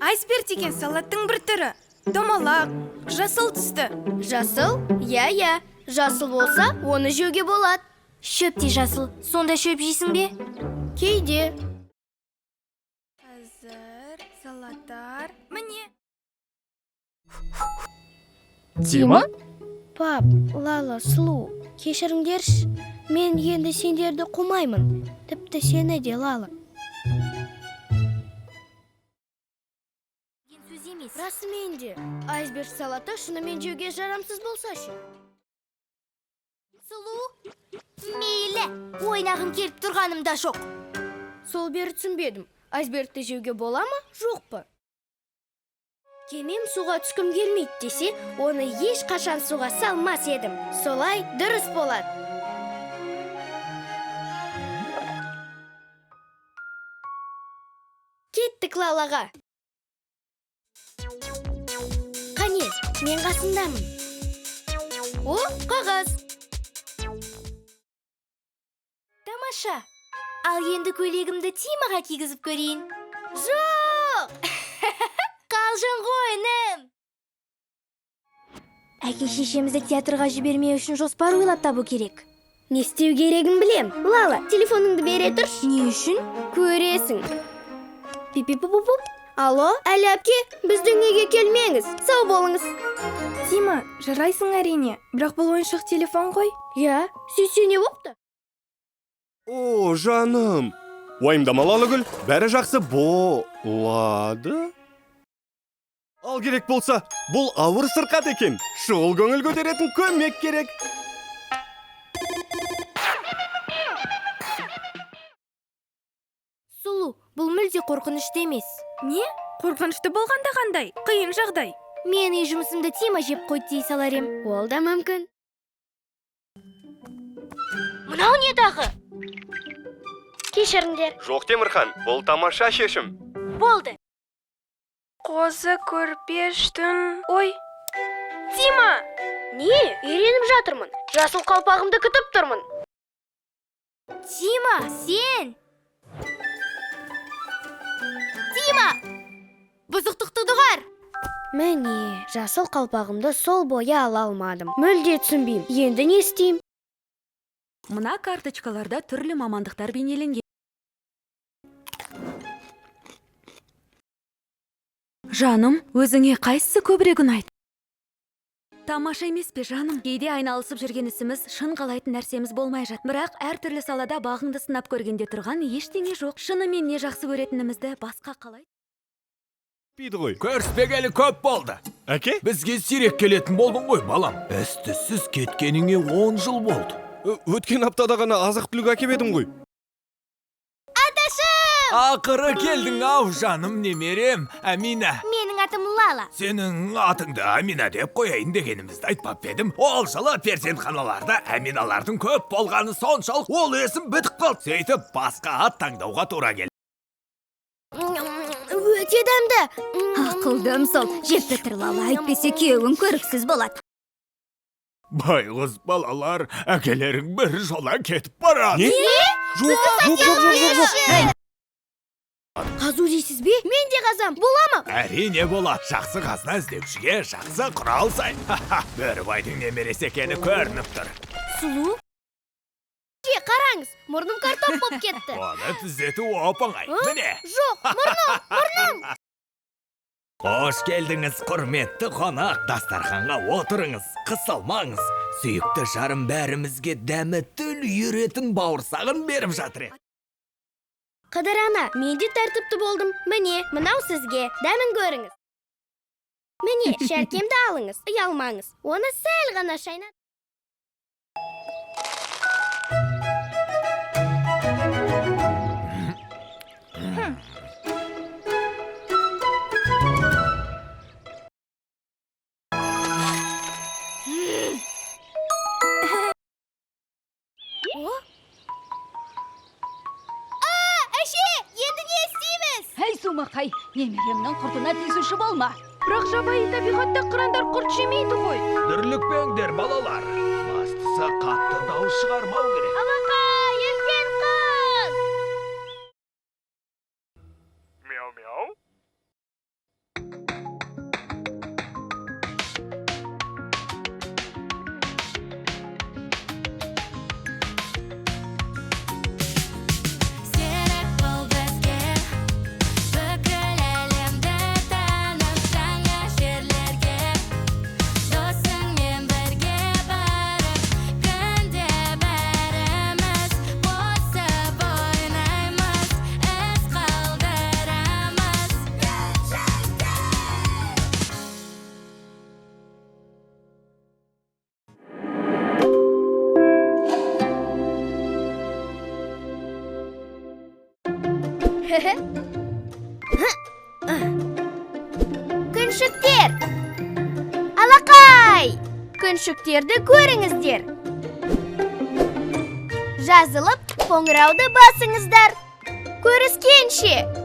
Айсберг деген салаттың бір түрі. Домалақ, жасыл түсті. Жасыл? Я, жасыл болса, оны жеуге болады. Шөп те жасыл. Сонда шөп жейсің бе? Кейде. Қазір салаттар. Міне. Дима? Пап, Лала, Сұлу, кешіріңдерші. Мен енді сендерді қумаймын. Тіпті сені де, Лала. Сөз емес. Расымен де, айсберг салаты шынымен жеуге жарамсыз болса ше. Сұлу, мейлі, ойнағым келіп тұрғаным да жоқ. Сол бері түсінбедім. Айсбергті жеуге бола ма, жоқ па? Кемем суға түскім келмейді десе, оны ешқашан суға салмас едім. Солай дұрыс болады. Кеттік Лалаға. Қане, мен қасындамын. О, қағаз. Тамаша. Ал енді көйлегімді Тимаға кигізіп көрейін. Жоқ! Қалжың ғой, інім. Әке-шешемізді театрға жібермеу үшін жоспар ойлап табу керек. Не істеу керегін білем. Лала, телефоныңды бере тұршы. Не үшін? Көресің. Пип-пип-пуп-пуп. Алло, Әлі әпке, біздің үйге келмеңіз. Сау болыңыз. Дима, жарайсың әрине. Бірақ бұл ойыншық телефон ғой. Я, сөйтсе не бопты? О, жаным. Уайымдамалы гүл, бәрі жақсы болады. Ал керек болса, бұл ауыр сырқат екен. Шұғыл көңіл көтеретін көмек керек. Сұлу, бұл мүлде қорқынышты емес. Не? Қорқынышты болғанда қандай? Қиын жағдай. Мен үй жұмысымды Тима жеп қойды дей салар ем. Ол да мүмкін. Мынау не дағы? Кешіріңдер. Жоқ, Темірхан, бұл тамаша шешім. Болды. Қозы көрпештің... Ой, Дима! Не? Үйреніп жатырмын. Жасыл қалпағымды күтіп тұрмын. Тима, сен! Тима! Бұзықтықты дұғар! Міне, жасыл қалпағымды сол бойы ала алмадым. Мүлде түсінбеймін. Енді не істеймін? Мына карточкаларда түрлі мамандықтар бейнеленген. Жаным, өзіңе қайсысы көбірек ұнайды? Тамаша емес пе, жаным? Кейде айналысып жүрген ісіміз шын қалайтын нәрсеміз болмай жат. Бірақ әртүрлі салада бағыңды сынап көргенде тұрған ештеңе жоқ. Шынымен не жақсы көретінімізді басқа қалай? Пейді ғой. Көріспегелі көп болды. Әке? Бізге сирек келетін болдың ғой, балам. Із-түзсіз кеткеніңе 10 жыл болды. Өткен аптада ғана азық түлік әкеп едім ғой. Ақыры келдің ау, жаным немерем, Амина. Менің атым Лала. Сенің атыңды Амина деп қояйын дегенімізді айтпап едім. Ол жылы перзентханаларда Аминалардың көп болғаны соншалық ол есім бітіп қалды. Сөйтіп басқа ат таңдауға тура келді. Өте дәмді. Ақылдым сол, жеп бітір Лала, әйтпесе күйеуің көріксіз болады. Байғыз балалар, әкелерің бір жола кетіп барады. Не? Жоқ. Қазу дейсіз бе? Мен де қазам. Бола ма? Әрине болады. Жақсы қазына іздеушіге жақсы құрал сай. Бөрібайдың немересі екені көрініп тұр. Сұлу? Қараңыз, мұрным картоп болып кетті. Оны түзету оп-оңай. Міне. Жоқ, мұрным. Қош келдіңіз, құрметті қонақ. Дастарханға отырыңыз, қысылмаңыз. Сүйікті жарым бәрімізге дәмі тіл үйретін бауырсағын беріп жатыр. Қыдыр ана, мен де тәртіпті болдым. Міне, мынау сізге. Дәмін көріңіз. Міне, шәркемді алыңыз, ұялмаңыз. Оны сәл ғана шайнат. Сумақай, немеремнің құртына тиісуші болма. Бірақ жабайы табиғатта қырандар құрт жемейді ғой. Дүрлікпеңдер, балалар. Бастысы қатты дауыс шығармау керек. Абақай, үлкен қыз! Мяу-мяу. Күншіктер! Алақай! Күншіктерді көріңіздер. Жазылып, қоңырауды басыңыздар. Көріскенше!